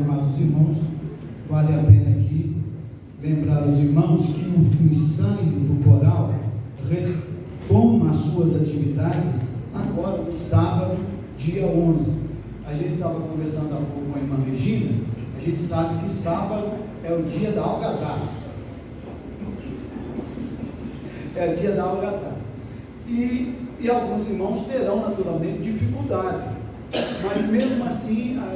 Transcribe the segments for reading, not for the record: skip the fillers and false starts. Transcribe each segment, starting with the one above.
amados irmãos, vale a pena aqui lembrar os irmãos que o ensaio do coral retoma as suas atividades agora, no sábado, dia 11. A gente estava conversando há pouco com a irmã Regina, a gente sabe que sábado é o dia da algazarra. É o dia da algazarra. E alguns irmãos terão naturalmente dificuldade, mas mesmo assim a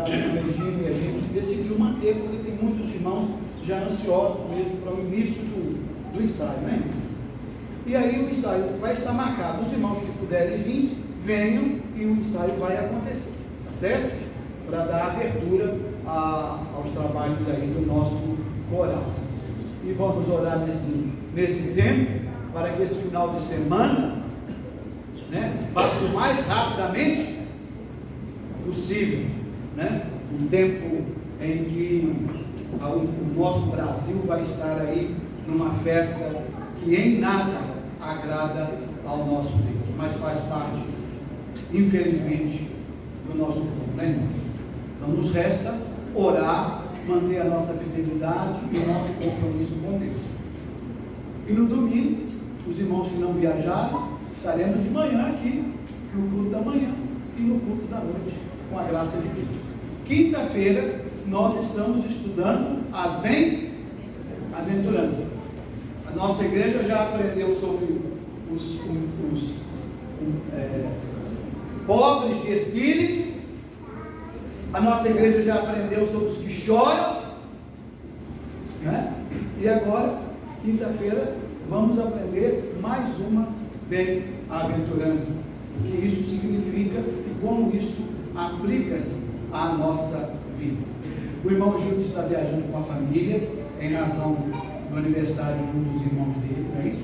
Regina e a gente decidiu manter, porque tem muitos irmãos já ansiosos mesmo para o início do ensaio, né? E aí o ensaio vai estar marcado, os irmãos que puderem vir, venham e o ensaio vai acontecer, tá certo? Para dar abertura aos trabalhos aí do nosso coral. E vamos orar nesse tempo, para que esse final de semana, né, passe o mais rapidamente possível, né? Um tempo em que o nosso Brasil vai estar aí numa festa que em nada agrada ao nosso Deus, mas faz parte, infelizmente, do nosso povo, né, irmãos? Então nos resta orar, manter a nossa fidelidade e o nosso compromisso com Deus. E no domingo, os irmãos que não viajaram, estaremos de manhã aqui, no culto da manhã e no culto da noite, com a graça de Deus. Quinta-feira, nós estamos estudando as bem-aventuranças. A nossa igreja já aprendeu sobre os pobres de espírito. A nossa igreja já aprendeu sobre os que choram, né? E agora, quinta-feira, vamos aprender mais uma bem-aventurança, o que isso significa e como isso aplica-se à nossa vida. O irmão Júlio está viajando com a família em razão do aniversário de um dos irmãos dele, não é isso?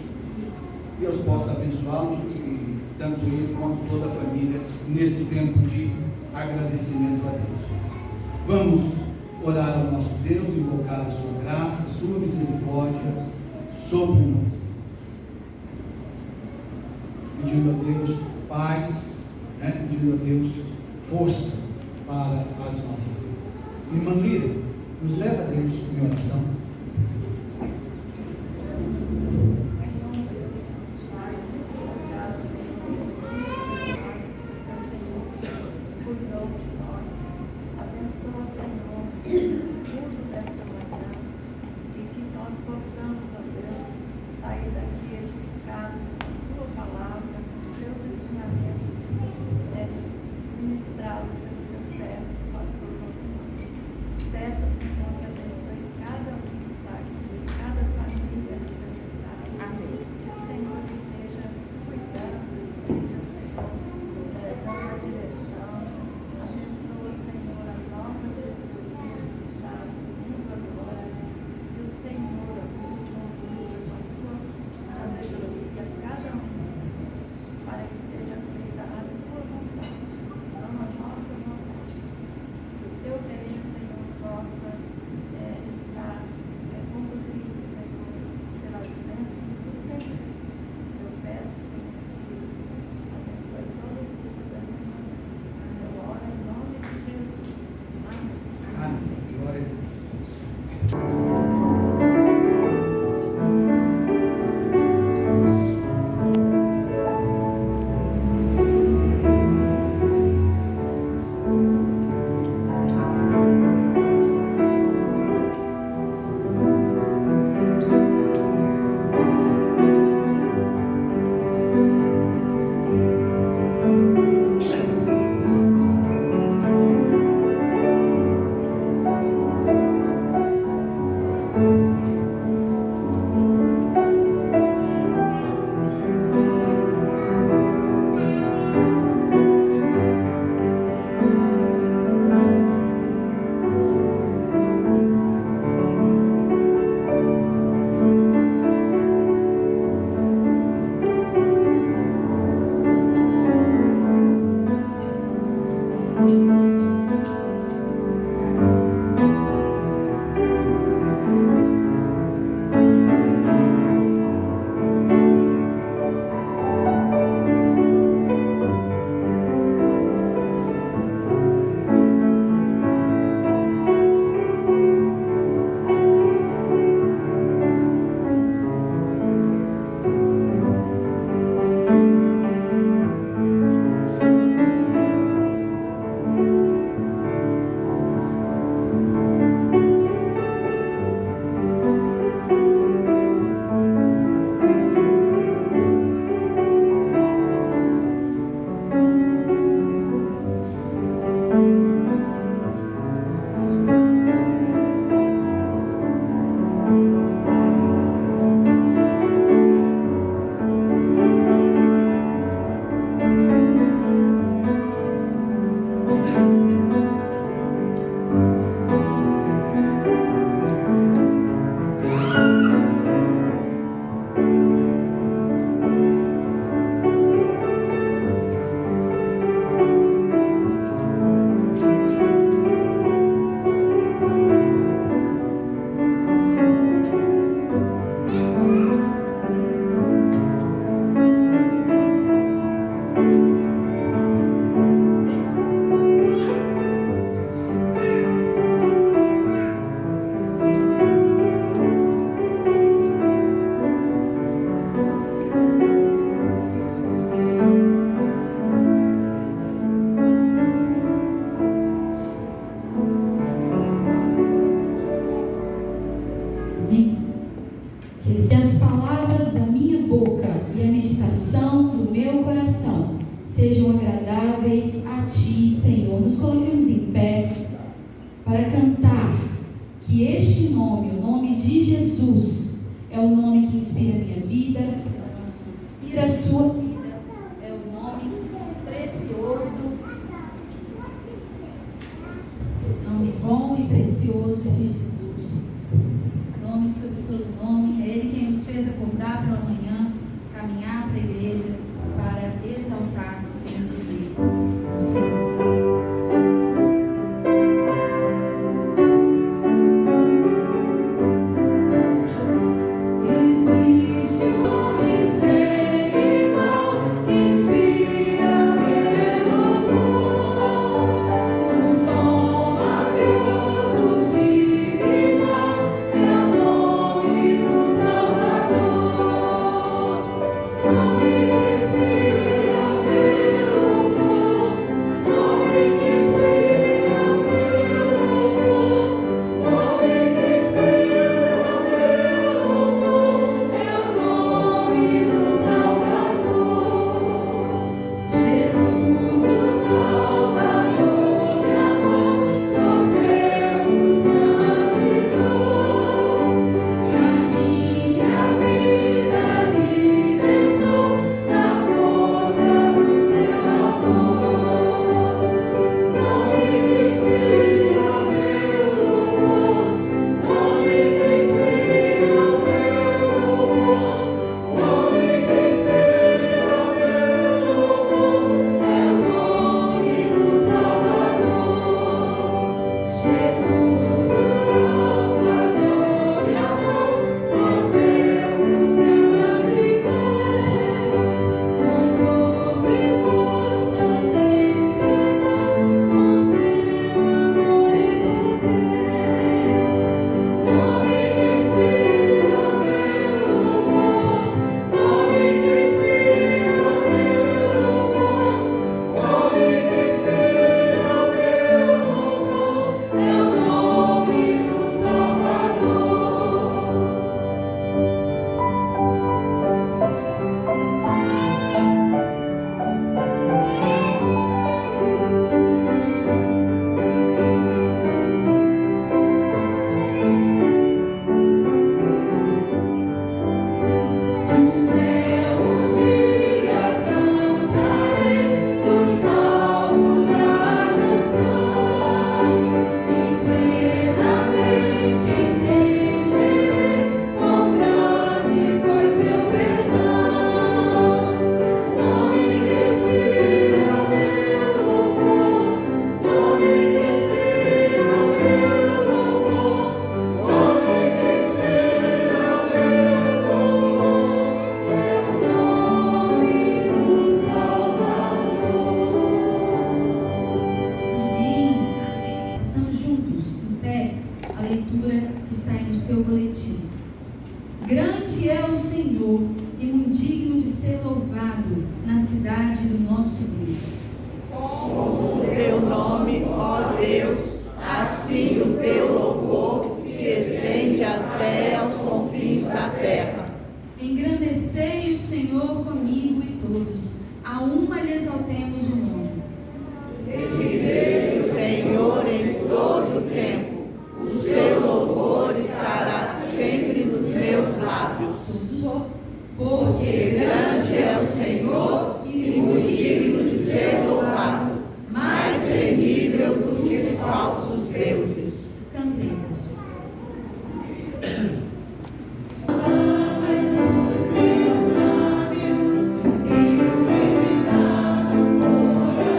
Deus possa abençoá-los, e tanto ele quanto toda a família, nesse tempo de agradecimento a Deus. Vamos orar ao nosso Deus, invocar a sua graça, a sua misericórdia sobre nós, pedindo a Deus paz, né? Pedindo a Deus força para as nossas vidas. Irmã Lira, nos leva a Deus em oração. oração, do meu coração, sejam agradáveis a Ti, Senhor. Nos coloquemos em pé para cantar que este nome, o nome de Jesus, é o nome que inspira a minha vida, é o nome que inspira a sua vida, é o nome precioso, nome bom e precioso de Jesus. Nome sobre todo nome, é Ele quem nos fez acordar pela manhã, caminhar para a igreja, para exaltar e bendizer o Senhor. Grande é o Senhor e muito digno de ser louvado na cidade do nosso Deus. Como o teu nome, ó Deus, assim o teu louvor se estende até aos confins da terra. Engrandecei o Senhor comigo e todos, a uma lhe exaltemos o nome. Bendirei o Senhor em todo o tempo, o seu louvor estará sempre nos meus lábios. Porque grande é o Senhor e muito digno de ser louvado, mais temível do que falsos deuses. Cantemos. Palavras dos meus lábios e o meditado coração.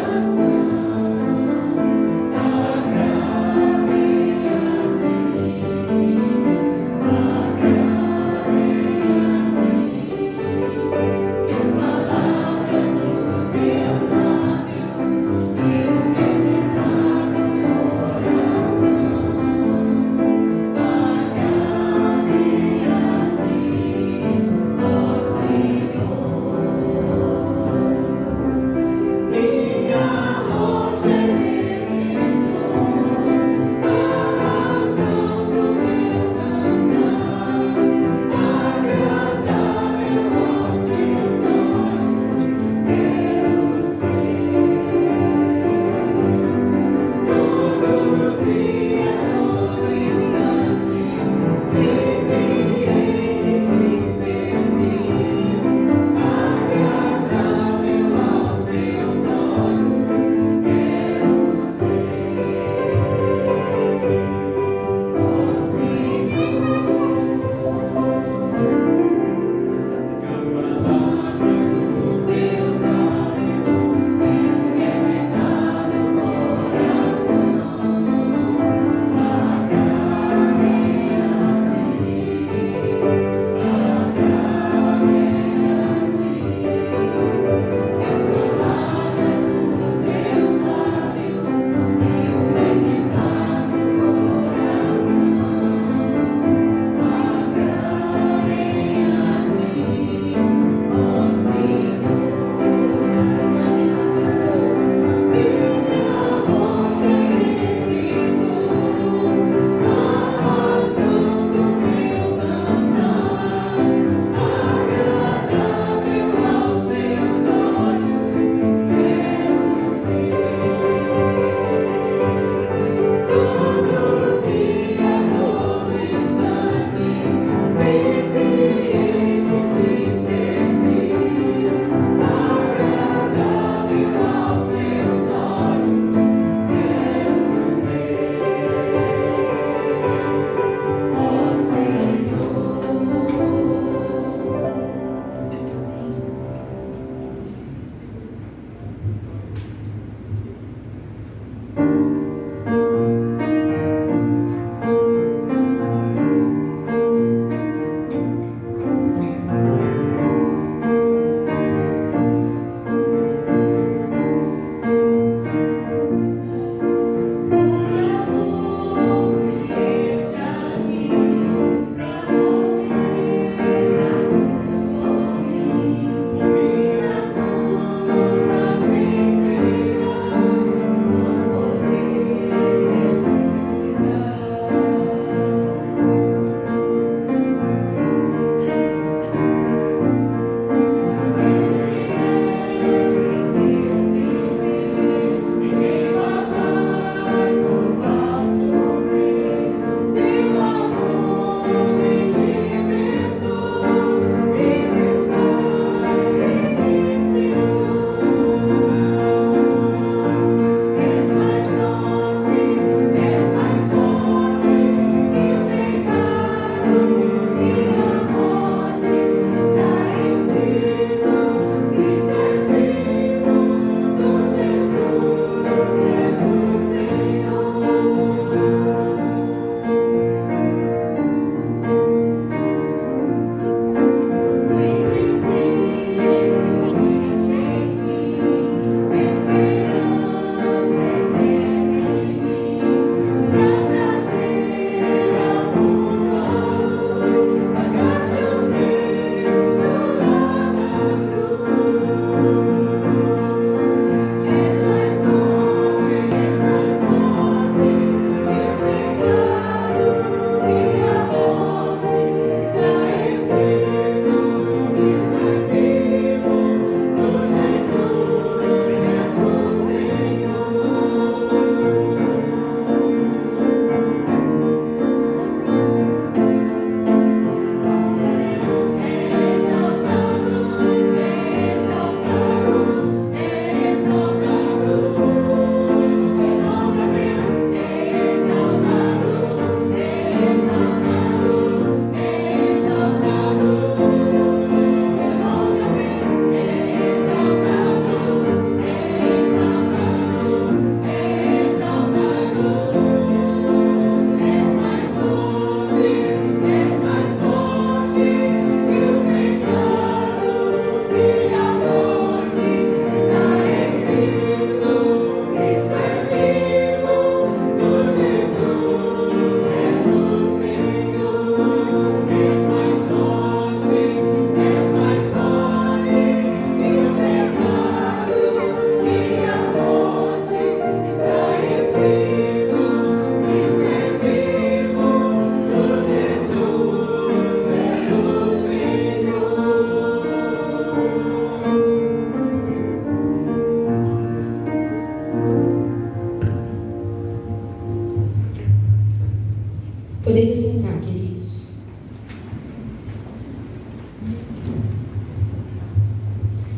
Podeis assentar, queridos.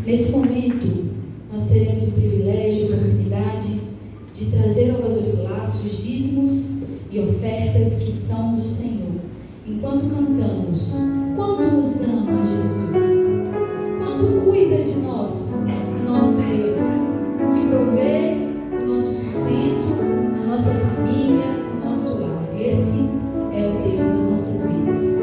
Nesse momento, nós teremos o privilégio e a oportunidade de trazer ao gasofilácio os dízimos e ofertas que são do Senhor. Enquanto cantamos, quanto nos ama Jesus, quanto cuida de nós, o nosso Deus, que provê o nosso sustento, a nossa família, o nosso lar. Esse é o Deus das nossas vidas.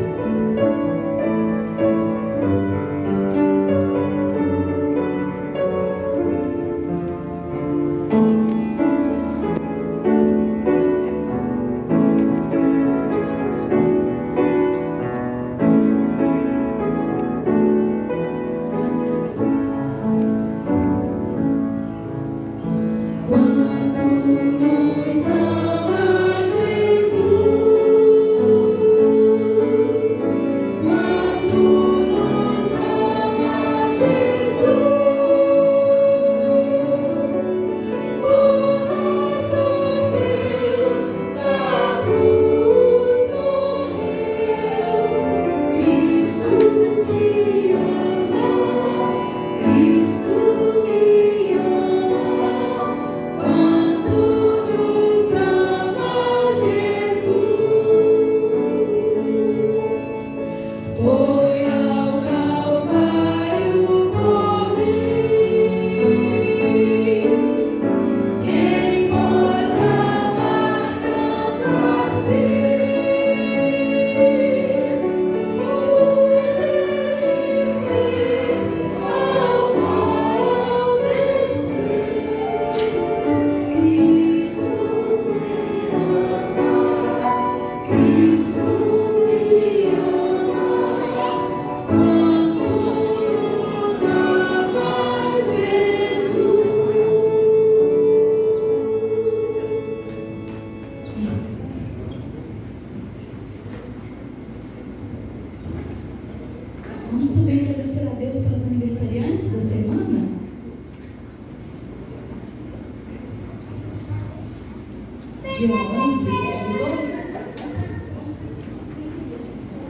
Vamos também agradecer a Deus pelos aniversariantes da semana. Dia 11 do 2.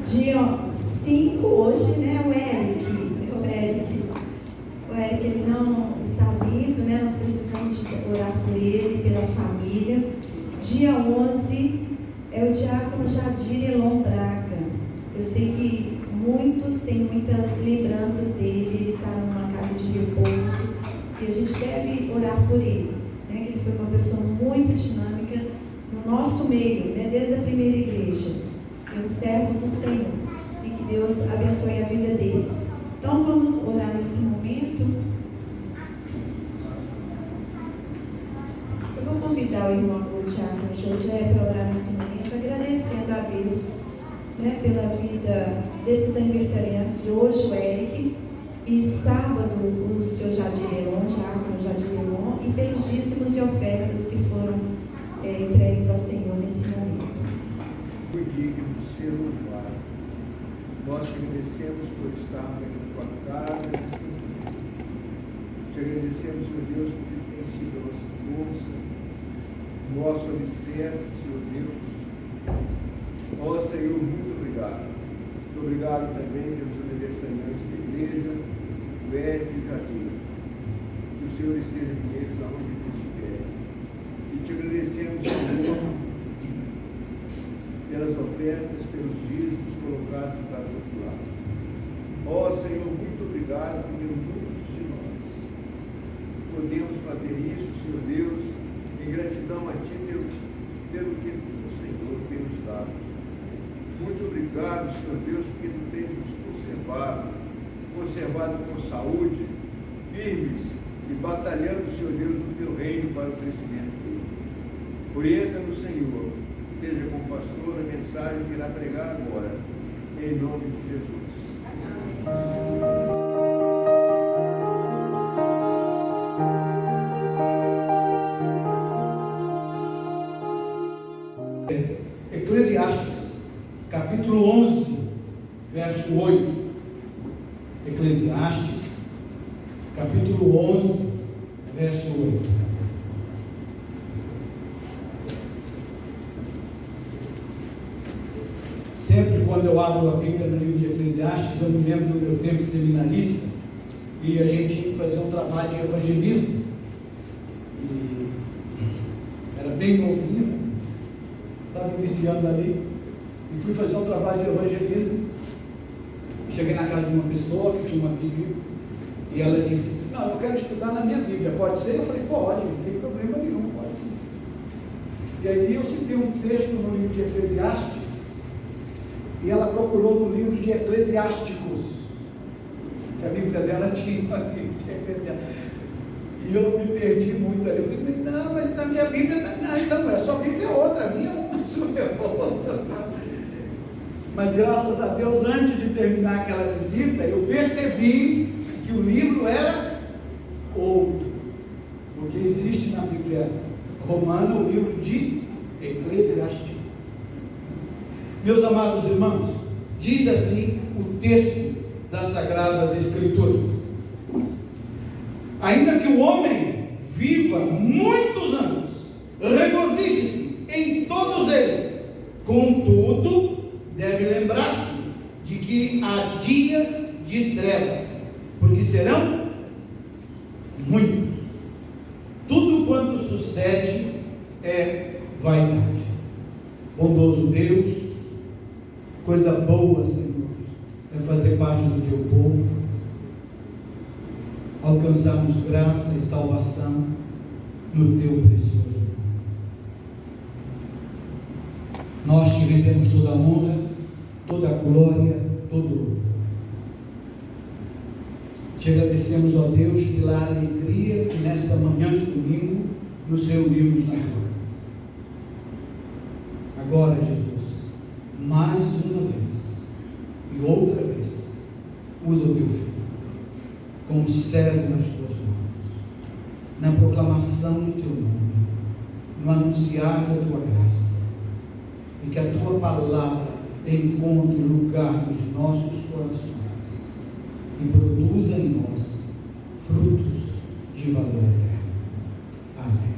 Dia 5 hoje, né? O Eric ele não está vindo, né? Nós precisamos orar por ele, pela família. Dia 11 é o diácono Jadir Elon Braga. Eu sei que muitos têm muitas lembranças dele. Ele está numa casa de repouso e a gente deve orar por ele, né? Que ele foi uma pessoa muito dinâmica no nosso meio, né? Desde a primeira igreja. É um servo do Senhor e que Deus abençoe a vida deles. Então vamos orar nesse momento. Eu vou convidar o irmão Tiago Josué para orar nesse momento, agradecendo a Deus, né, pela vida desses aniversariantes de hoje, o Eric, e sábado o seu Jadir Elon, Diácono Jadir Elon, e pelos dízimos e ofertas que foram entregues ao Senhor nesse momento. Foi digno de ser louvado. Nós te agradecemos por estar na tua casa. Te agradecemos, Senhor Deus, porque tem sido a nossa força, nosso alicerce, Senhor Deus. Ó Senhor, muito obrigado. Muito obrigado também pelos aniversariantes da igreja, o Eric e o Jadir. Que o Senhor esteja com eles aonde eles estiverem. E te agradecemos, Senhor, pelas ofertas, pelos dízimos colocados para o teu lado. Ó Senhor, muito obrigado, porque muitos de nós podemos fazer isso, Senhor Deus, em gratidão a Ti pelo que o Senhor tem nos dado. Muito obrigado, Senhor Deus, porque Tu tens nos conservado com saúde, firmes e batalhando, Senhor Deus, no Teu reino para o crescimento dele. Orienta-nos, Senhor, seja com o pastor a mensagem que irá pregar agora, em nome de Jesus. Eclesiastes, capítulo 11, verso 8. Eclesiastes, capítulo 11, verso 8. Sempre quando eu abro a Bíblia no livro de Eclesiastes, eu me lembro do meu tempo de seminarista, e a gente tinha que fazer um trabalho de evangelismo, e era bem novinho, estava iniciando ali, e fui fazer um trabalho de evangelismo. Cheguei na casa de uma pessoa que tinha uma Bíblia, e ela disse: não, eu quero estudar na minha Bíblia, pode ser? Eu falei: pode, não tem problema nenhum, pode ser. E aí eu citei um texto no livro de Eclesiastes, e ela procurou no livro de Eclesiásticos, que a Bíblia dela tinha uma Bíblia de Eclesiásticos, e eu me perdi muito ali. Eu falei: não, mas na minha Bíblia, não, a sua Bíblia é outra, a minha é uma, sua é outra. Mas graças a Deus, antes de terminar aquela visita, eu percebi que o livro era outro, porque existe na Bíblia romana o livro de Eclesiastes. Meus amados irmãos, diz assim o texto das Sagradas Escrituras: ainda que o homem viva muitos anos, regozije-se em todos eles, contudo, deve lembrar-se de que há dias de trevas, porque serão muitos. Tudo quanto sucede é vaidade. Bondoso Deus, coisa boa, Senhor, é fazer parte do teu povo, alcançarmos graça e salvação no teu precioso nome. Nós te rendemos toda a honra, toda a glória, todo o louvor. Te agradecemos, ó Deus, pela alegria que nesta manhã de domingo nos reunimos na tua casa. Agora, Jesus, mais uma vez e outra vez, usa o teu filho como servo nas tuas mãos, na proclamação do teu nome, no anunciar da tua graça, e que a tua palavra encontre lugar nos nossos corações e produza em nós frutos de valor eterno. Amém.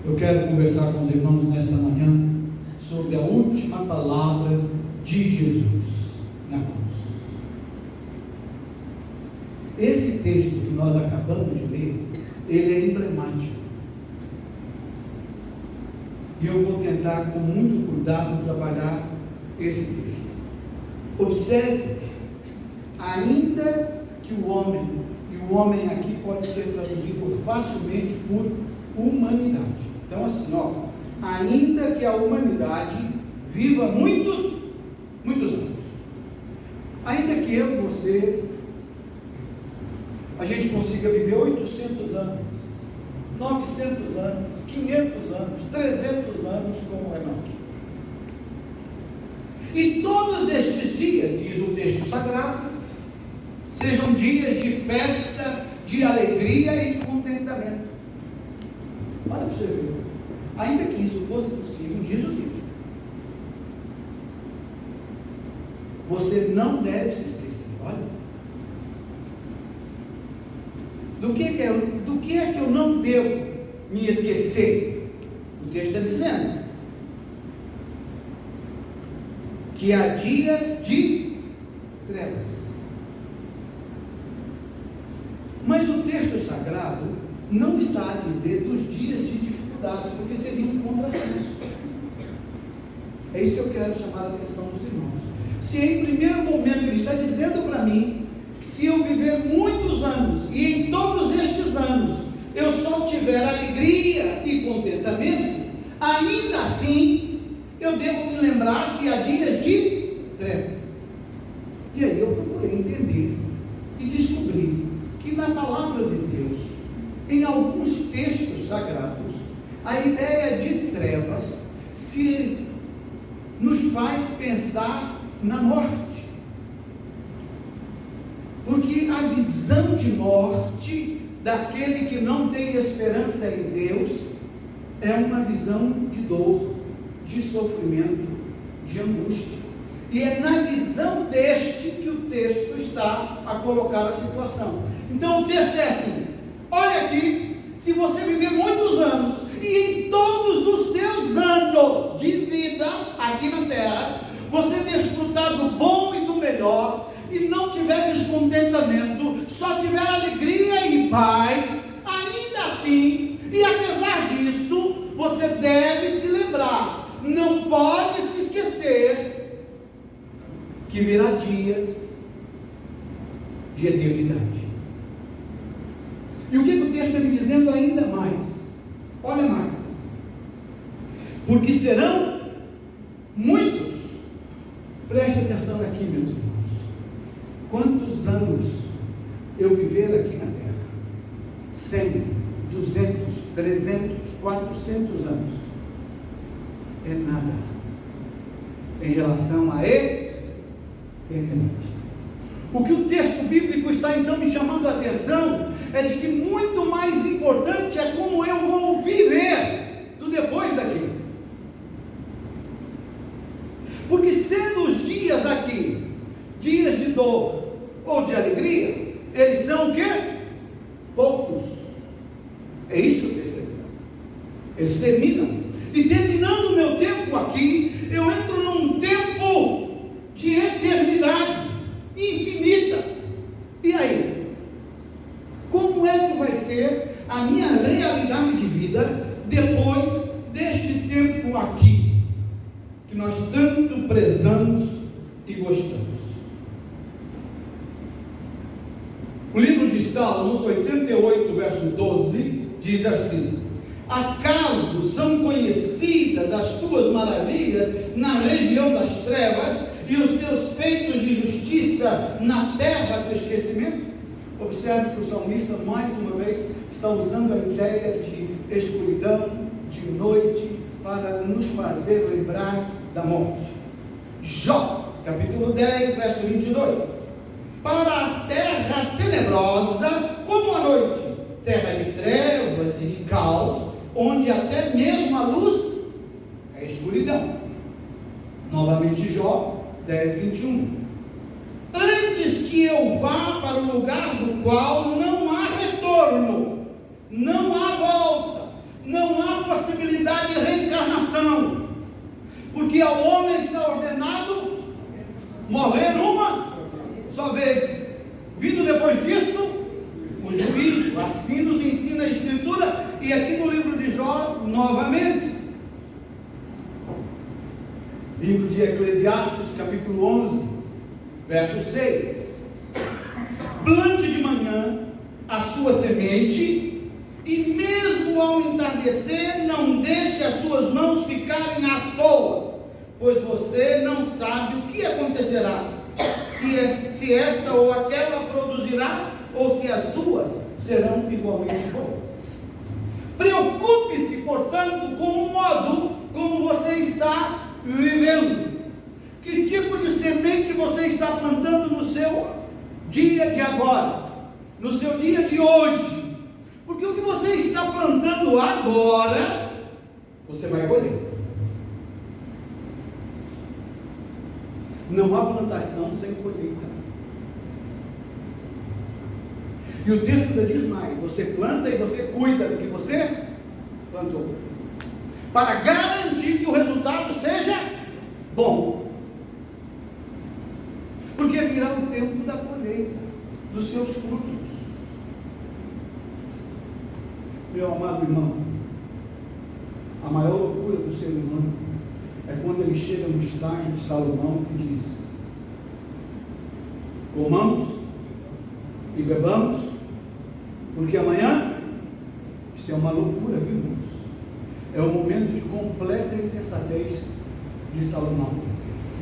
Eu quero conversar com os irmãos nesta manhã sobre a última palavra de Jesus na cruz. Esse texto que nós acabamos de ler, ele é emblemático. E eu vou tentar com muito cuidado trabalhar esse texto. Observe, ainda que o homem, e o homem aqui pode ser traduzido facilmente por humanidade. Então assim, ainda que a humanidade viva muitos anos, ainda que eu e você, a gente consiga viver 800 anos, 900 anos, 500 anos, 300 anos como Enoque. E todos estes dias, diz o texto sagrado, sejam dias de festa, de alegria e de contentamento. Olha para você ver. Ainda que isso fosse possível, diz o texto, você não deve se esquecer. Olha. Do que é que eu não devo me esquecer? O texto está dizendo que há dias de trevas. Mas o texto sagrado não está a dizer dos dias de dificuldades, porque seria um contrassenso. É isso que eu quero chamar a atenção dos irmãos. Se em primeiro momento ele está dizendo para mim que se eu viver muitos anos, e em todos estes anos eu só tiver alegria e contentamento, ainda assim eu devo me lembrar que há dias de trevas. E aí eu procurei entender e descobri que na palavra de Deus, em alguns textos sagrados, a ideia de trevas se nos faz pensar na morte. Porque a visão de morte daquele que não tem esperança em Deus é uma visão de dor, de sofrimento, de angústia. E é na visão deste que o texto está a colocar a situação. Então o texto é assim: olha aqui, se você viver muitos anos, e em todos os teus anos de vida, aqui na terra, você desfrutar do bom e do melhor, e não tiver descontentamento, só tiver alegria e paz, ainda assim, e apesar disso, você deve se lembrar, não pode se esquecer, que virá dias de eternidade. E o que o texto está me dizendo ainda mais? Olha mais. Porque serão muitos. Preste atenção aqui, meus irmãos. Quantos anos eu viver aqui na terra? 100, 200, 300, 400 anos. É nada em relação a eternidade. O que o texto bíblico está então me chamando a atenção é de que muito mais importante é como eu vou viver do depois daqui. Porque sendo os dias aqui dias de dor ou de alegria, eles são o quê? Poucos. É isso que o texto está dizendo. Eles terminam. E terminando o meu tempo aqui, eu entro num tempo de eternidade infinita. E aí? Como é que vai ser a minha realidade de vida depois deste tempo aqui, que nós tanto prezamos e gostamos? O livro de Salmos 88, verso 12, diz assim: acaso são conhecidas as tuas maravilhas na região das trevas, e os teus feitos de justiça na terra do esquecimento? Observe que o salmista, mais uma vez, está usando a ideia de escuridão, de noite, para nos fazer lembrar da morte. Jó, capítulo 10, verso 22. Para a terra tenebrosa, como a noite, terra de trevas e de caos, onde até mesmo a luz é escuridão. Novamente Jó 10, 21. Antes que eu vá para o lugar do qual não há retorno, não há volta, não há possibilidade de reencarnação, porque ao homem está ordenado morrer uma só vez, vindo depois disso o juízo. Assim nos ensina a Escritura, e aqui no livro de Jó, novamente, livro de Eclesiastes, capítulo 11, verso 6. Plante de manhã a sua semente, e mesmo ao entardecer, não deixe as suas mãos ficarem à toa, pois você não sabe o que acontecerá, se esta ou aquela produzirá, ou se as duas serão igualmente boas. Preocupe-se, portanto, com o modo como você está vivendo. Que tipo de semente você está plantando no seu dia de agora, no seu dia de hoje? Porque o que você está plantando agora, você vai colher. Não há plantação sem colheita. E o texto ainda diz mais: você planta e você cuida do que você plantou, para garantir que o resultado seja bom. Porque virá o tempo da colheita dos seus frutos. Meu amado irmão, a maior loucura do ser humano é quando ele chega no estágio de Salomão, que diz: comamos e bebamos, porque amanhã, isso é uma loucura, viu, irmãos? É o momento de completa insensatez de Salomão,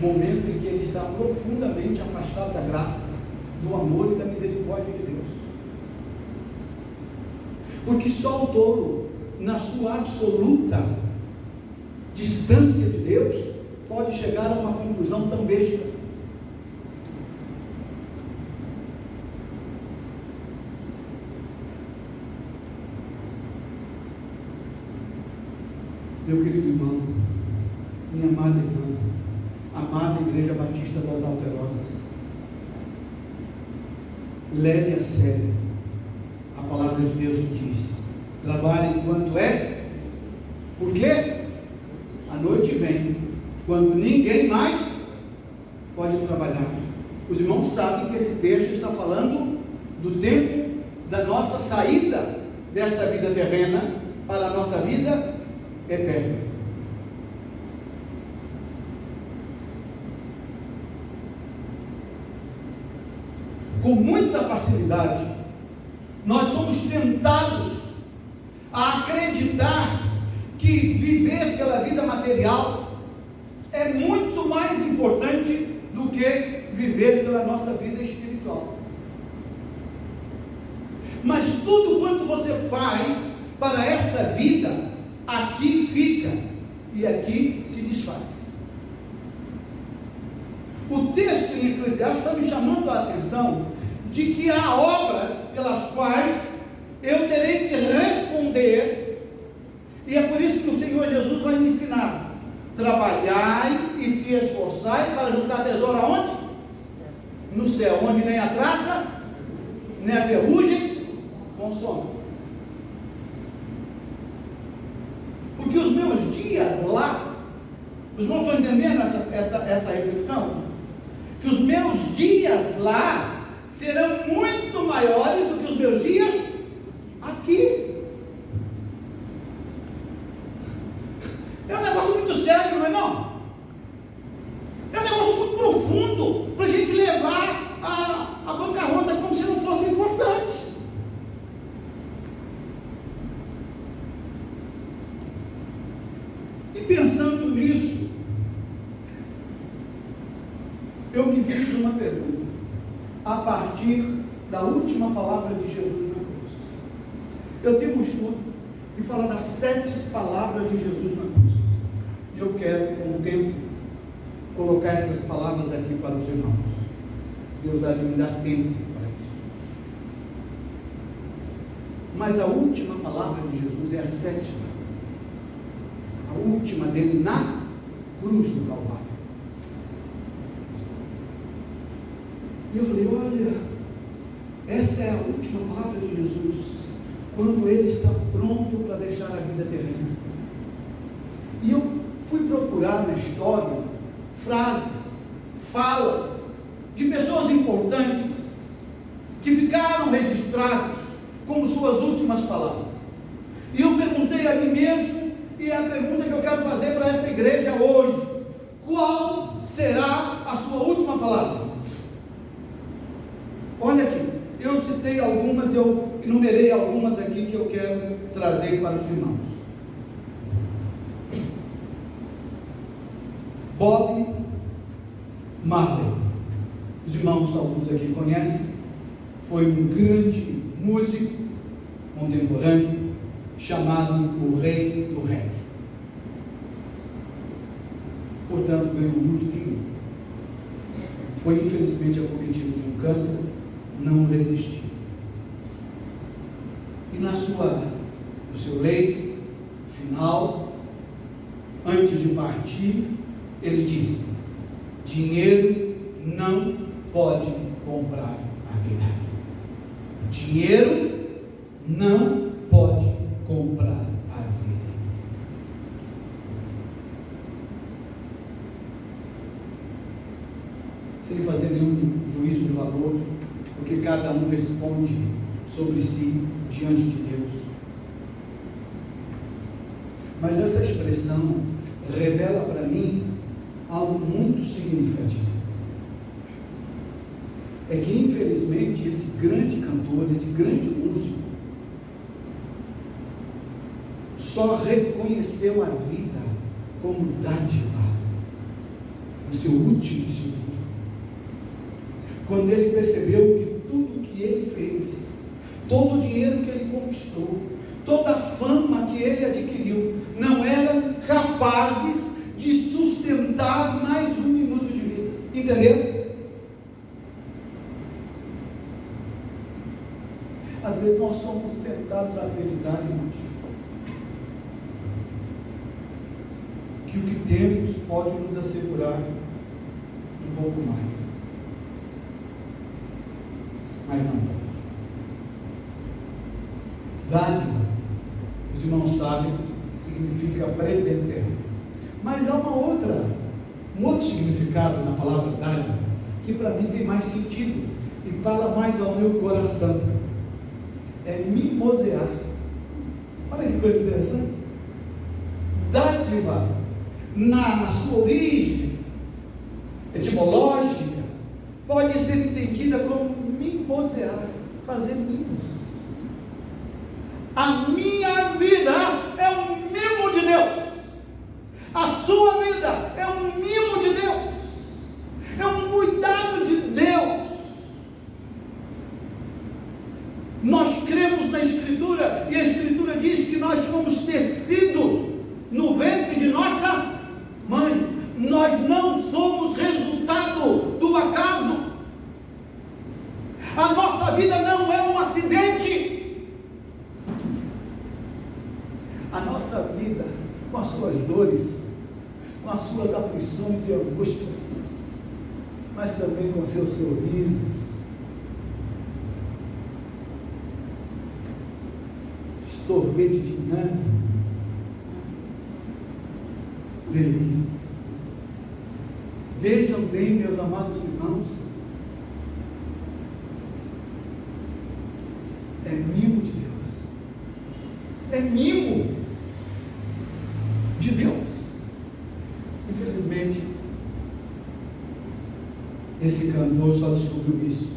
momento em que ele está profundamente afastado da graça, do amor e da misericórdia de Deus. Porque só o tolo, na sua absoluta distância de Deus, pode chegar a uma conclusão tão besta. Meu querido irmão, minha amada irmã, amada Igreja Batista das Alterosas, leve a sério a palavra de Deus que diz: trabalhe enquanto é, porque a noite vem quando ninguém mais pode trabalhar. Os irmãos sabem que esse texto está falando do tempo da nossa saída desta vida terrena para a nossa vida eterna. Com muita facilidade, nós somos tentados a acreditar que viver pela vida material é muito mais importante do que viver pela nossa vida espiritual. Mas tudo quanto você faz para esta vida, aqui fica e aqui se desfaz. O texto em Eclesiastes está me chamando a atenção de que há obras pelas quais eu terei que responder, e é por isso que o Senhor Jesus vai me ensinar: trabalhai e se esforçai para juntar tesouro aonde? No céu, onde nem a traça, nem a ferrugem consome. Porque os meus dias lá, os irmãos estão entendendo essa reflexão? Que os meus dias lá serão muito maiores do que os meus dias aqui. É um negócio muito sério, não é não? É um negócio muito profundo para a gente levar a bancarrota como se não fosse importante. E pensando nisso, eu me fiz uma pergunta a partir da última palavra de Jesus na cruz. Eu tenho um estudo que fala das 7 palavras de Jesus na cruz. E eu quero, com o tempo, colocar essas palavras aqui para os irmãos. Deus vai me dar tempo para isso. Mas a última palavra de Jesus é a 7ª. A última dele na cruz do Calvário. E eu falei, olha, essa é a última palavra de Jesus, quando ele está pronto para deixar a vida terrena. E eu fui procurar na história frases, falas de pessoas importantes que ficaram registradas como suas últimas palavras. E eu perguntei a mim mesmo, e é a pergunta que eu quero fazer para esta igreja hoje: qual será a sua última palavra? Olha aqui, eu citei algumas, eu enumerei algumas aqui que eu quero trazer para os irmãos. Bob Marley, os irmãos alguns aqui conhecem, foi um grande músico contemporâneo, chamado o rei do reggae. Portanto, ganhou muito dinheiro. Foi infelizmente acometido de um câncer, não resistiu. E no seu leito final, antes de partir, ele disse: dinheiro não pode comprar a vida. Dinheiro não pode comprar a vida. Sem fazer nenhum juízo de valor, porque cada um responde sobre si diante de Deus. Mas essa expressão revela para mim algo muito significativo. É que infelizmente esse grande cantor, esse grande músico, só reconheceu a vida como dádiva no seu último segundo, quando ele percebeu que tudo que ele fez, todo o dinheiro que ele conquistou, toda a fama que ele adquiriu, não eram capazes de sustentar mais um minuto de vida. Entendeu? Às vezes nós somos tentados a acreditar, irmãos, que o que temos pode nos assegurar um pouco mais. Mas não pode. Dádiva, os irmãos sabem, significa presente. Mas há uma outra um outro significado na palavra dádiva, que para mim tem mais sentido e fala mais ao meu coração, é mimosear. Olha que coisa interessante. Dádiva, na sua origem etimológica, pode ser entendida como mimosear, fazer mimos. A minha vida é um mimo de Deus. A sua vida é um mimo de Deus. É um cuidado de Deus. Nós cremos na Escritura, e a Escritura diz que nós fomos tecidos no ventre de nossa mãe. Nós não somos resultado do acaso. A nossa vida não é um acidente. A nossa vida, com as suas dores, com as suas aflições e angústias, mas também com seus sorrisos, sorvete de ânimo, delícia. Vejam bem, meus amados irmãos, é mimo de Deus, é mimo de Deus. Infelizmente, esse cantor só descobriu isso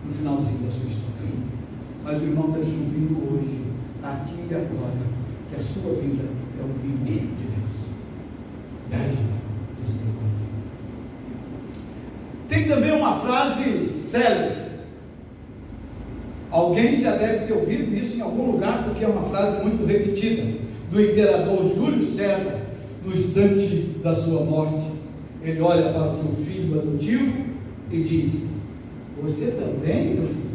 no finalzinho da sua história, mas o irmão está descobrindo hoje, aqui e agora, que a sua vida é um mimo de Deus, dádiva do Senhor. Tem também uma frase célebre, alguém já deve ter ouvido isso em algum lugar, porque é uma frase muito repetida, do imperador Júlio César, no instante da sua morte. Ele olha para o seu filho adotivo e diz: você também, meu filho?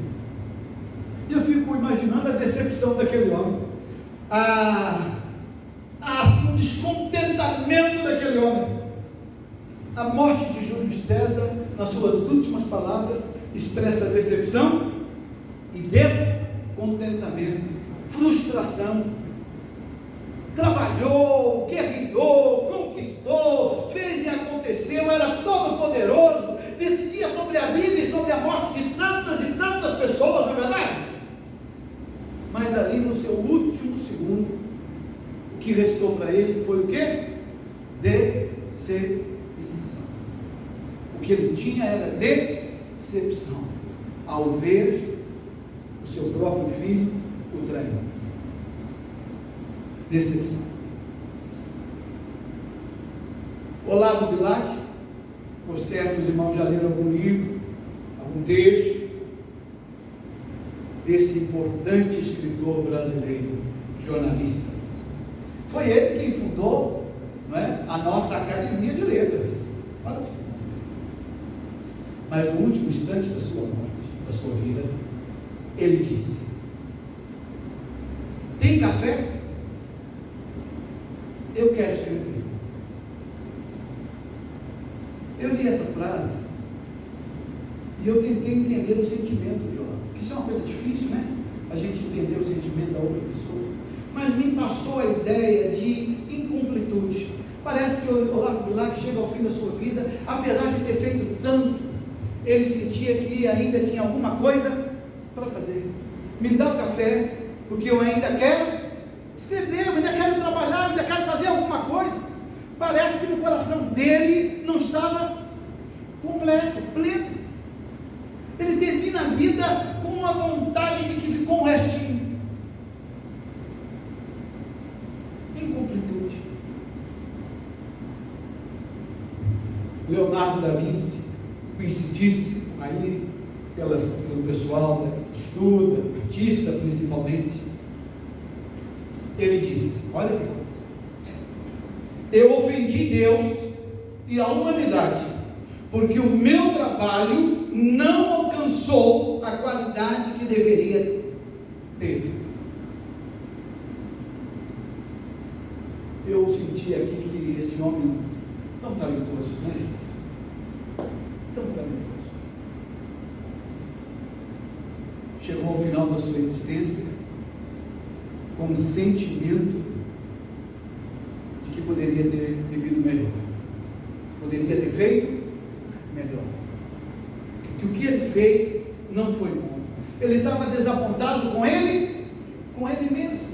E eu fico imaginando a decepção daquele homem, o descontentamento daquele homem. A morte de Júlio César, nas suas últimas palavras, expressa decepção e descontentamento, frustração. Trabalhou, guerreou, conquistou, fez e aconteceu, era todo poderoso, decidia sobre a vida e sobre a morte de tantas e tantas pessoas, não é verdade? Mas ali no seu último segundo, o que restou para ele foi o quê? Decepção. O que ele tinha era decepção, ao ver o seu próprio filho o trair. Decepção. Olavo Bilac, por certo os irmãos já leram algum livro, algum texto desse importante escritor brasileiro, jornalista. Foi ele quem fundou, não é, a nossa Academia de Letras. Olha para você. Mas no último instante da sua morte, da sua vida, ele disse: tem café? Eu quero escrever. Eu li essa frase e eu tentei entender o sentimento de Olavo, porque isso é uma coisa difícil, né? A gente entender o sentimento da outra pessoa. Mas me passou a ideia de incompletude. Parece que o Olavo Bilac chega ao fim da sua vida, apesar de ter feito tanto, ele sentia que ainda tinha alguma coisa para fazer. Me dá o café, porque eu ainda quero escrever, eu ainda quero trabalhar, eu ainda quero fazer alguma coisa. Parece que no coração dele não estava completo, pleno. Ele termina a vida com uma vontade de que ficou um restinho. Incompletude. Leonardo da Vinci, conhecidíssimo aí pelo pessoal que estuda, artista principalmente, ele disse: olha que coisa, eu ofendi Deus e a humanidade, porque o meu trabalho não alcançou a qualidade que deveria ter. Eu senti aqui que esse homem tão talentoso, né, gente? Tão talentoso. Chegou ao final da sua existência com um sentimento de que poderia ter vivido melhor. poderia ter feito melhor. Que o que ele fez não foi bom. Ele estava desapontado com ele mesmo,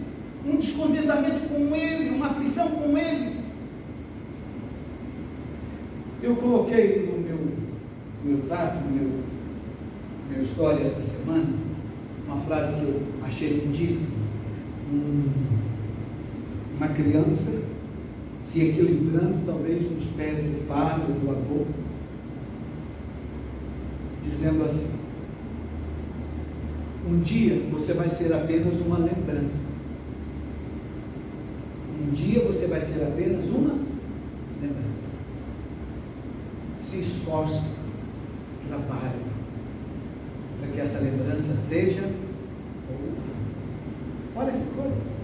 um descontentamento com ele, uma aflição com ele. Eu coloquei no meu zap, no meu story essa semana, uma frase que eu achei lindíssima. Uma criança se equilibrando talvez nos pés do pai ou do avô, dizendo assim: um dia você vai ser apenas uma lembrança. Um dia você vai ser apenas uma lembrança. Se esforce, trabalhe, para que essa lembrança seja boa. Olha que coisa.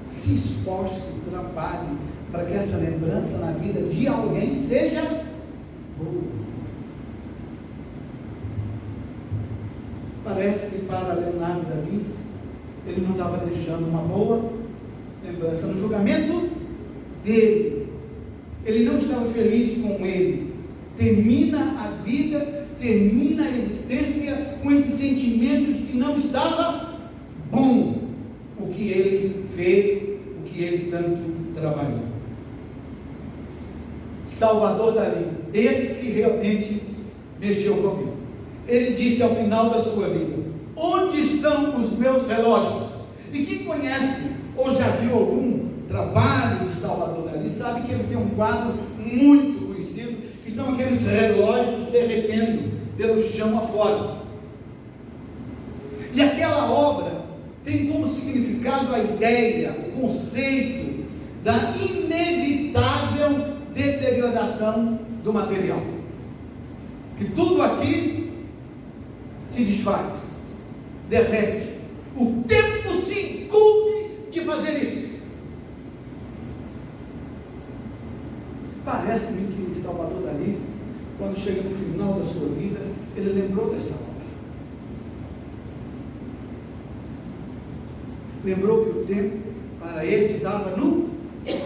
Se esforce, trabalhe, para que essa lembrança na vida de alguém seja boa. Parece que para Leonardo da Vinci, ele não estava deixando uma boa lembrança no julgamento dele. Ele não estava feliz com ele. Termina a vida, termina a existência com esse sentimento de que não estava bom o que ele fez, o que ele tanto trabalhou. Salvador Dalí, esse realmente mexeu comigo. Ele disse ao final da sua vida: onde estão os meus relógios? E quem conhece ou já viu algum trabalho de Salvador Dalí sabe que ele tem um quadro muito conhecido, que são aqueles relógios derretendo pelo chão afora. E aquela obra tem como significado a ideia, o conceito da inevitável deterioração do material. Que tudo aqui se desfaz, derrete. O tempo se incumbe de fazer isso. Parece-me que Salvador Dalí, quando chega no final da sua vida, ele lembrou dessa obra. Lembrou que o tempo para ele estava no fim.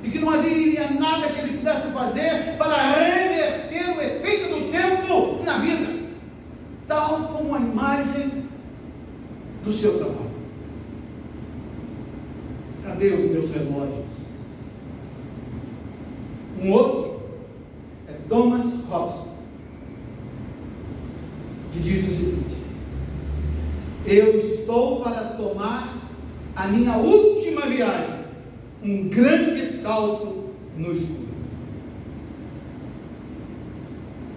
E que não haveria nada que ele pudesse fazer para reverter o efeito do tempo na vida, tal como a imagem do seu trabalho. Cadê os meus relógios? Um outro é Thomas Robson, que diz o seguinte: eu estou para tomar a minha última viagem, um grande salto no escuro.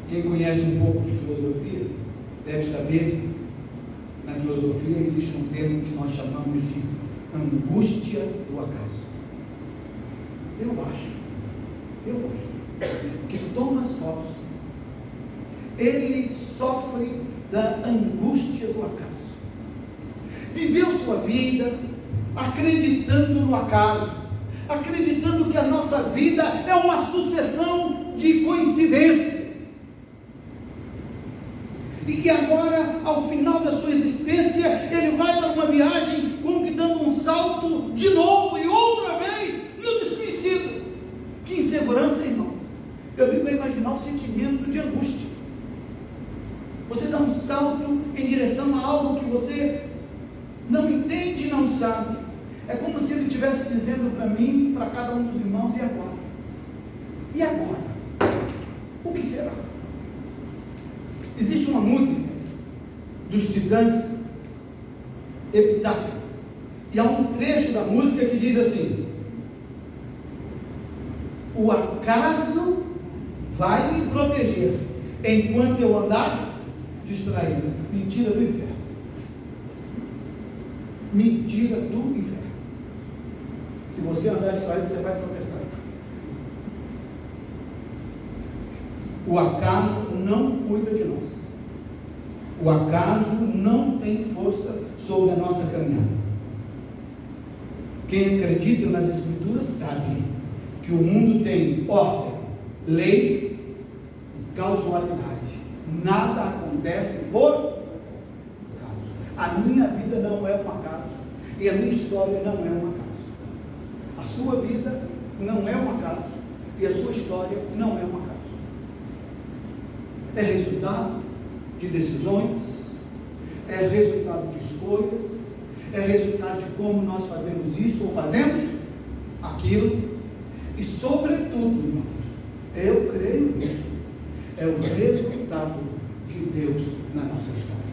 Quem conhece um pouco de filosofia deve saber que na filosofia existe um termo que nós chamamos de angústia do acaso. Eu acho que Thomas Robson, ele sofre da angústia do acaso. Viveu sua vida acreditando no acaso, acreditando que a nossa vida é uma sucessão de coincidências, e que agora, ao final da sua existência, ele vai para uma viagem como que dando um salto de novo e outra vez no desconhecido. Que insegurança, irmãos! Eu fico a imaginar o sentimento de angústia. Você dá um salto em direção a algo que você não entende e não sabe. É como se ele estivesse dizendo para mim, para cada um dos irmãos: e agora? E agora? O que será? Existe uma música dos Titãs, Epitáfio, e há um trecho da música que diz assim: o acaso vai me proteger enquanto eu andar distraído. Mentira do inferno. Mentira do inferno. Se você andar distraído, você vai tropeçar. O acaso não cuida de nós. O acaso não tem força sobre a nossa caminhada. Quem acredita nas Escrituras sabe que o mundo tem ordem, leis e causalidade. Nada acontece por acaso. A minha vida não é um acaso, e a minha história não é um acaso. A sua vida não é um acaso e a sua história não é um acaso. É resultado de decisões, é resultado de escolhas, é resultado de como nós fazemos isso ou fazemos aquilo. E sobretudo, irmãos, eu creio nisso, é o resultado de Deus na nossa história.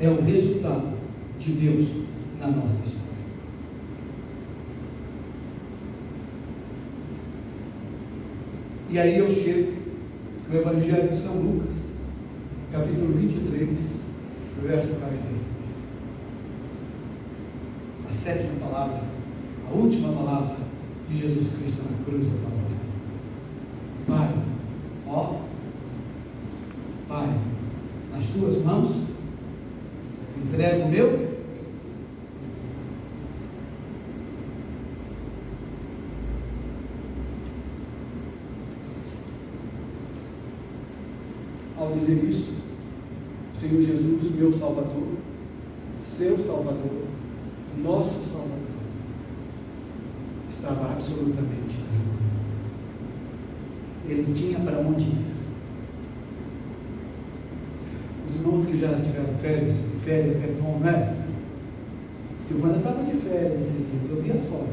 É o resultado de Deus na nossa história. E aí eu chego no Evangelho de São Lucas, capítulo 23, verso 46. A sétima palavra, a última palavra de Jesus Cristo na cruz do Calvário. Pai, ó, Pai, nas tuas mãos entrego o meu. Ao dizer isso, Senhor Jesus, meu Salvador, seu Salvador, nosso Salvador, estava absolutamente tranquilo. Ele tinha para onde ir. Os irmãos que já tiveram férias, e férias é bom, não é? Silvana estava de férias esses dias, eu vi as fotos.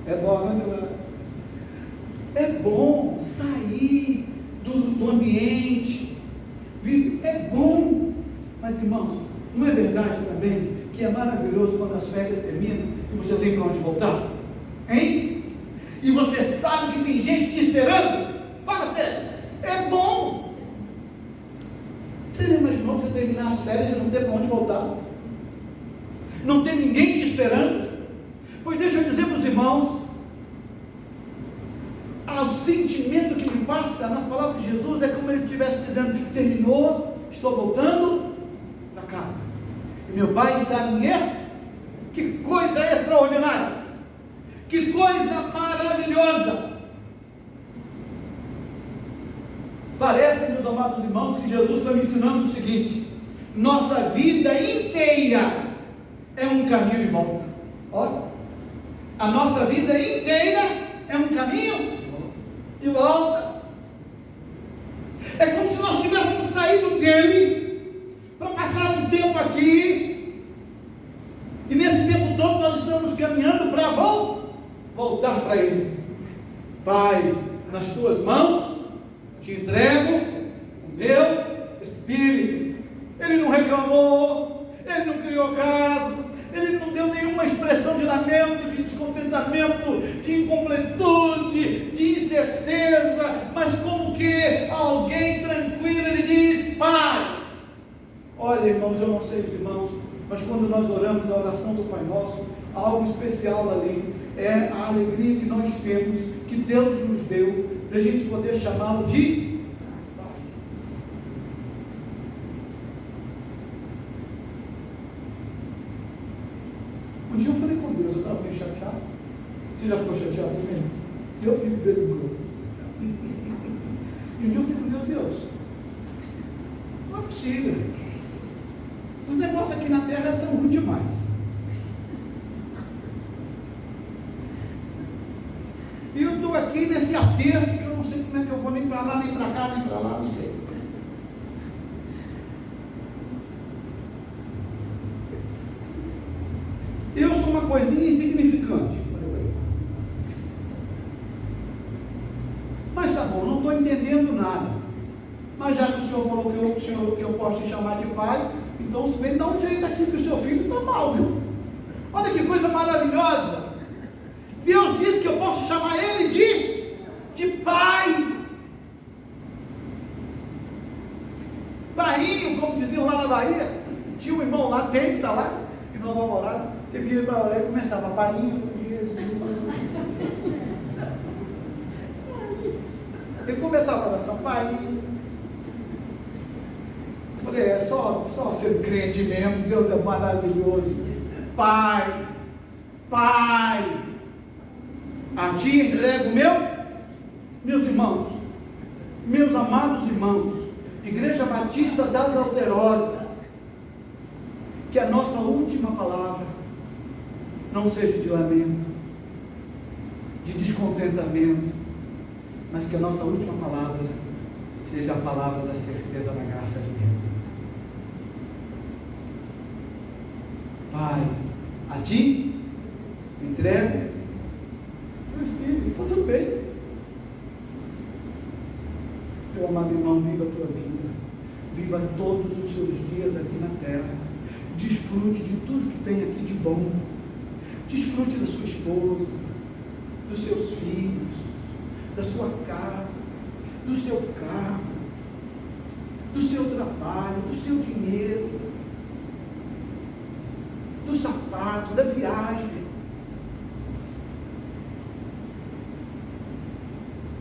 É bom, né, Silvana? É bom sair do ambiente, é bom, mas irmãos, não é verdade também que é maravilhoso quando as férias terminam e você tem para onde voltar? Hein? E você sabe que tem gente te esperando? Fala sério, é bom. Você já imaginou você terminar as férias e não ter para onde voltar? Não tem ninguém te esperando? Pois deixa eu dizer para os irmãos, o sentimento que me passa nas palavras de Jesus é como ele estivesse dizendo: terminou, estou voltando para casa, e meu Pai está em isso. Que coisa extraordinária, que coisa maravilhosa. Parece, meus amados irmãos, que Jesus está me ensinando o seguinte: nossa vida inteira é um caminho de volta. Olha, a nossa vida inteira é um caminho de volta. É como se nós tivéssemos saído dele para passar um tempo aqui, e nesse tempo todo nós estamos caminhando para voltar para ele. Pai, nas tuas mãos te entrego o meu espírito. Ele não reclamou, ele não criou caso, ele não deu nenhuma expressão de lamento, de descontentamento, de incompletude, de incerteza, mas como que alguém tranquilo, ele diz: Pai. Olha, irmãos, eu não sei os irmãos, mas quando nós oramos a oração do Pai Nosso, algo especial ali é a alegria que nós temos, que Deus nos deu, de a gente poder chamá-lo de Pai. Um dia eu falei com Deus, eu estava meio chateado. Você já ficou chateado comigo? Eu fico de vez em quando. E um dia eu falei com Deus: Deus, não é possível. Os negócios aqui na terra estão ruins demais. E eu estou aqui nesse aperto que eu não sei como é que eu vou nem para lá, nem para cá, nem para lá, não sei. Eu sou uma coisinha insignificante. Mas tá bom, não estou entendendo nada. Mas já que o Senhor falou que eu posso te chamar de pai, então vem dar um jeito aqui, que o seu filho está mal, viu? Olha que coisa maravilhosa. Deus disse que eu posso chamar ele de pai. Painho, como diziam lá na Bahia. Tinha um irmão lá, tem, está lá, que nós vamos orar. Você via para orar e começava: Painho, Jesus. Ele começava a oração: Painho. Eu falei: é só ser crente mesmo, Deus é maravilhoso. Pai, Pai, a ti entrego meus irmãos, meus amados irmãos, Igreja Batista das Alterosas, que a nossa última palavra não seja de lamento, de descontentamento, mas que a nossa última palavra seja a palavra da certeza da graça de Deus. Pai, a Ti entrego meu espírito, está tudo bem. Meu amado irmão, viva a tua vida, viva todos os seus dias aqui na terra, desfrute de tudo que tem aqui de bom, desfrute da sua esposa, dos seus filhos, da sua casa, do seu carro, do seu trabalho, do seu dinheiro, do sapato, da viagem.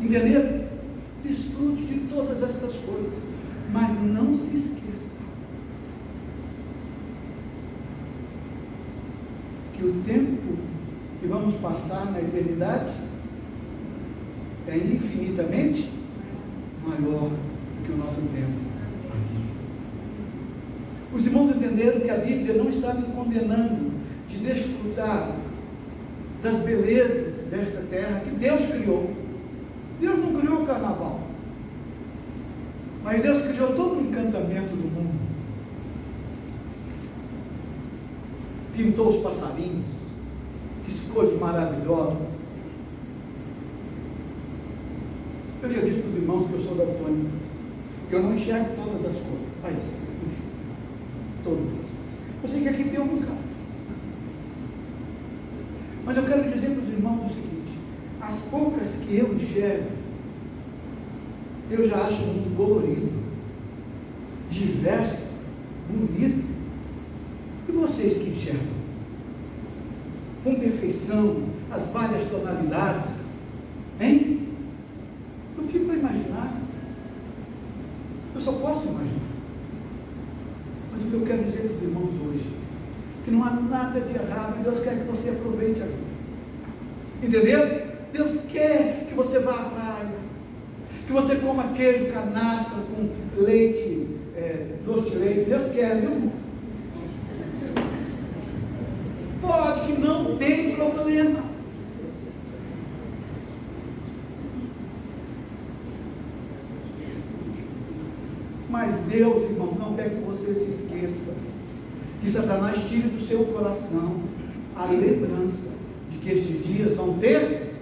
Entendeu? Desfrute de todas estas coisas, mas não se esqueça que o tempo que vamos passar na eternidade é infinitamente maior do que o nosso tempo aqui. Os irmãos entenderam que a Bíblia não está me condenando de desfrutar das belezas desta terra que Deus criou. Deus não criou o carnaval, mas Deus criou todo o encantamento do mundo. Pintou os passarinhos, que coisas maravilhosas. Eu já disse para os irmãos que eu sou daltônico, que eu não enxergo todas as coisas. Aí, todas as coisas. Eu sei que aqui tem um bocado. Mas eu quero dizer para os irmãos o seguinte: as poucas que eu enxergo, eu já acho muito colorido, diverso, bonito. E vocês que enxergam com perfeição as várias tonalidades, hein? Eu fico a imaginar, eu só posso imaginar. Mas o que eu quero dizer para os irmãos hoje, que não há nada de errado, e Deus quer que você aproveite a vida. Entendeu? Deus quer que você vá à praia, que você coma queijo canastra com leite, doce de leite. Deus quer, viu? Pode, que não tem problema. Mas Deus, irmãos, não quer que você se esqueça que Satanás tire do seu coração a lembrança de que estes dias vão ter.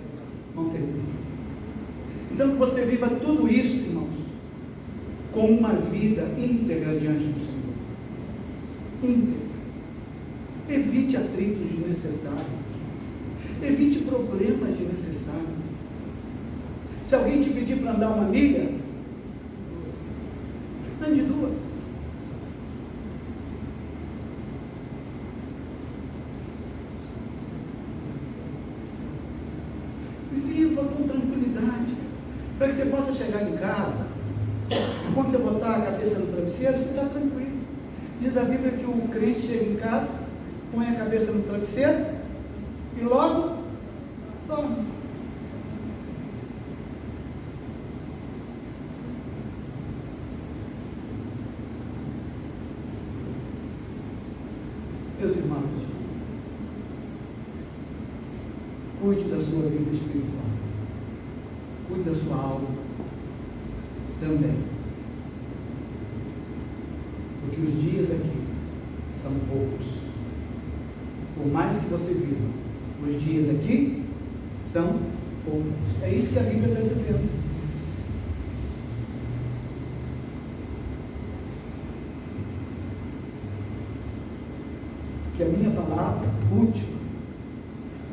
Então que você viva tudo isso, irmãos, com uma vida íntegra diante do Senhor. Íntegra. Evite atritos desnecessários. Evite problemas desnecessários. Se alguém te pedir para andar uma milha, ande 2. Viva com tranquilidade, para que você possa chegar em casa, quando você botar a cabeça no travesseiro, você está tranquilo. Diz a Bíblia que o crente chega em casa, põe a cabeça no travesseiro e logo dorme. Meus irmãos, cuide da sua vida espiritual, cuide da sua alma também, porque os dias aqui são poucos. Por mais que você viva, os dias aqui são poucos. É isso que a Bíblia está dizendo. Que a minha palavra última,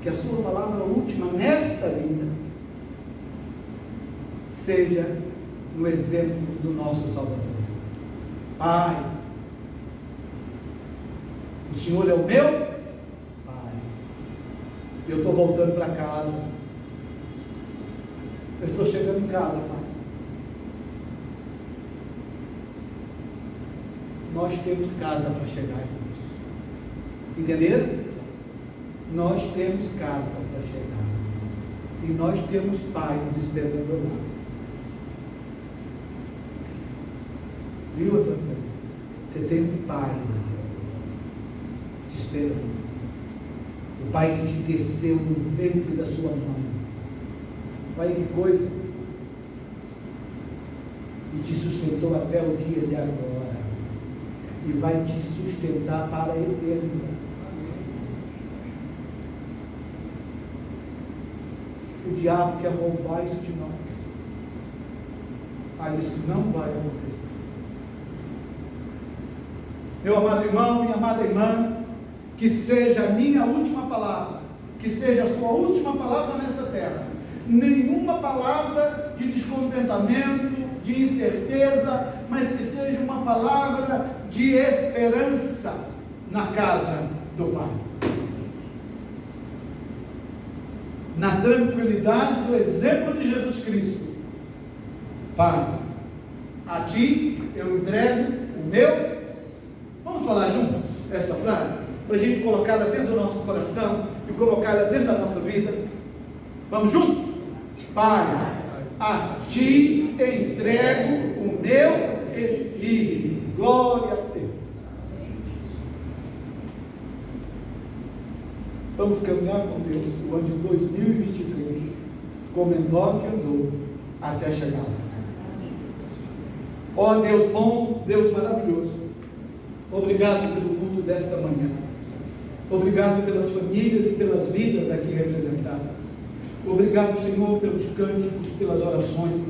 que a sua palavra última nesta vida, seja no exemplo do nosso Salvador. Pai, o Senhor é o meu Pai. Eu estou voltando para casa. Eu estou chegando em casa, Pai. Nós temos casa para chegar, irmãos. Entenderam? Nós temos casa para chegar. E nós temos Pai nos esperando lá. Viu, outra coisa? Você tem um Pai lá. esperou. O Pai que te teceu no ventre da sua mãe. Olha que coisa. E te sustentou até o dia de agora. E vai te sustentar para a eternidade. O diabo quer roubar isso de nós. Mas isso não vai acontecer. Meu amado irmão, minha amada irmã, que seja a minha última palavra, que seja a sua última palavra nesta terra. Nenhuma palavra de descontentamento, de incerteza, mas que seja uma palavra de esperança na casa do Pai. Na tranquilidade do exemplo de Jesus Cristo. Pai, a Ti eu entrego o meu. Vamos falar juntos esta frase? Para a gente colocá-la dentro do nosso coração e colocá-la dentro da nossa vida. Vamos juntos? Pai, a Ti entrego o meu espírito. Glória a Deus. Vamos caminhar com Deus o ano de 2023, como Enoque andou até chegar lá. Ó Deus bom, Deus maravilhoso, obrigado pelo culto desta manhã. Obrigado pelas famílias e pelas vidas aqui representadas. Obrigado, Senhor, pelos cânticos, pelas orações.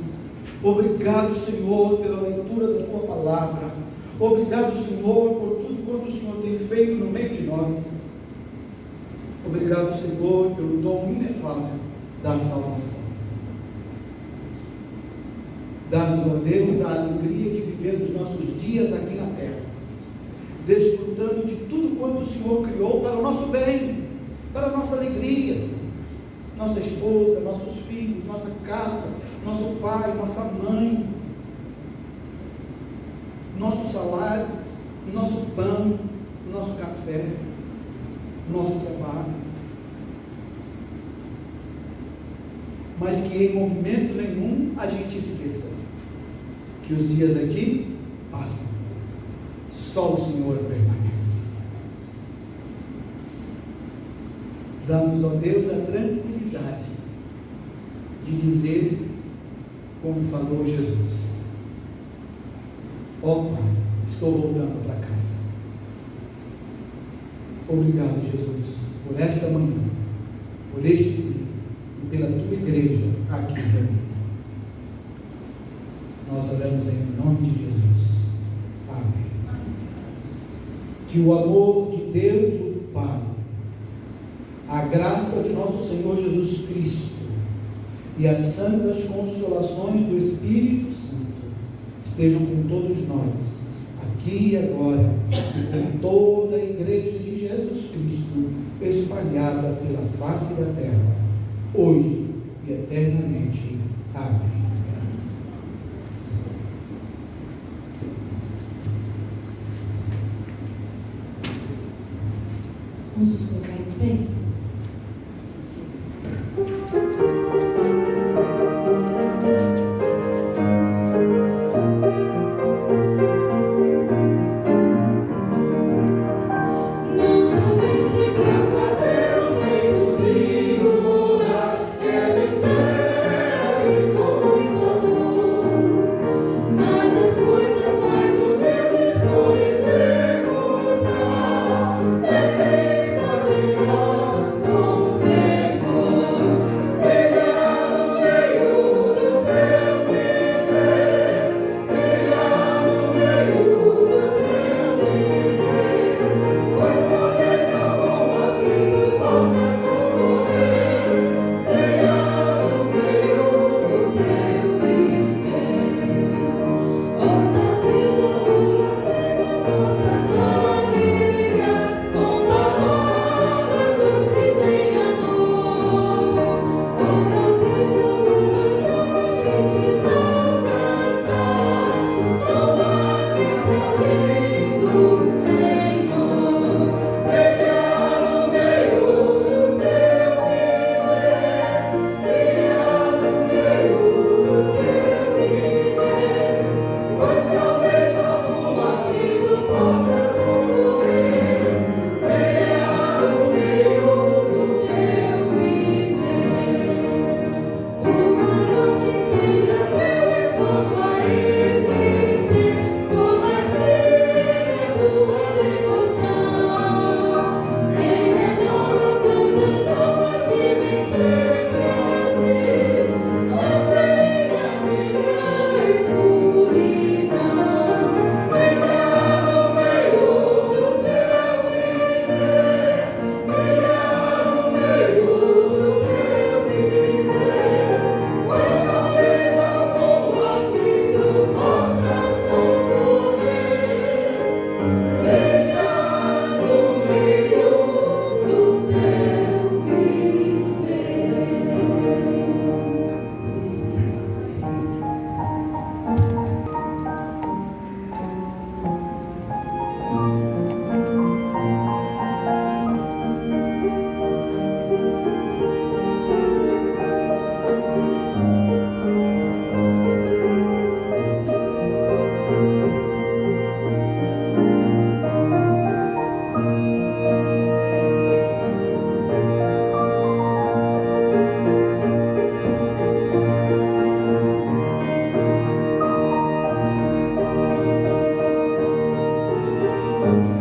Obrigado, Senhor, pela leitura da Tua palavra. Obrigado, Senhor, por tudo quanto o Senhor tem feito no meio de nós. Obrigado, Senhor, pelo dom inefável da salvação. Dá-nos, ó Deus, a alegria de viver os nossos dias aqui na terra, desfrutando de tudo quanto o Senhor criou para o nosso bem, para a nossa alegria, Senhor. Nossa esposa, nossos filhos, nossa casa, nosso pai, nossa mãe, nosso salário, nosso pão, nosso café, nosso trabalho. Mas que em momento nenhum a gente esqueça que os dias aqui passam, só o Senhor permanece. Dá-nos, ó Deus, a tranquilidade de dizer, como falou Jesus: ó Pai, estou voltando para casa. Obrigado, Jesus, por esta manhã, por este dia e pela Tua igreja aqui reunida. Nós oramos em nome de Jesus. Amém. Que o amor de Deus, o Pai, a graça de nosso Senhor Jesus Cristo e as santas consolações do Espírito Santo estejam com todos nós, aqui e agora, e com toda a igreja de Jesus Cristo espalhada pela face da terra, hoje e eternamente. Amém. Vamos nos colocar em pé? Não somente para fazer o feito singular, ela espera agir com muito amor, mas as coisas mais humildes por executar, deveis fazer nós. Senhor.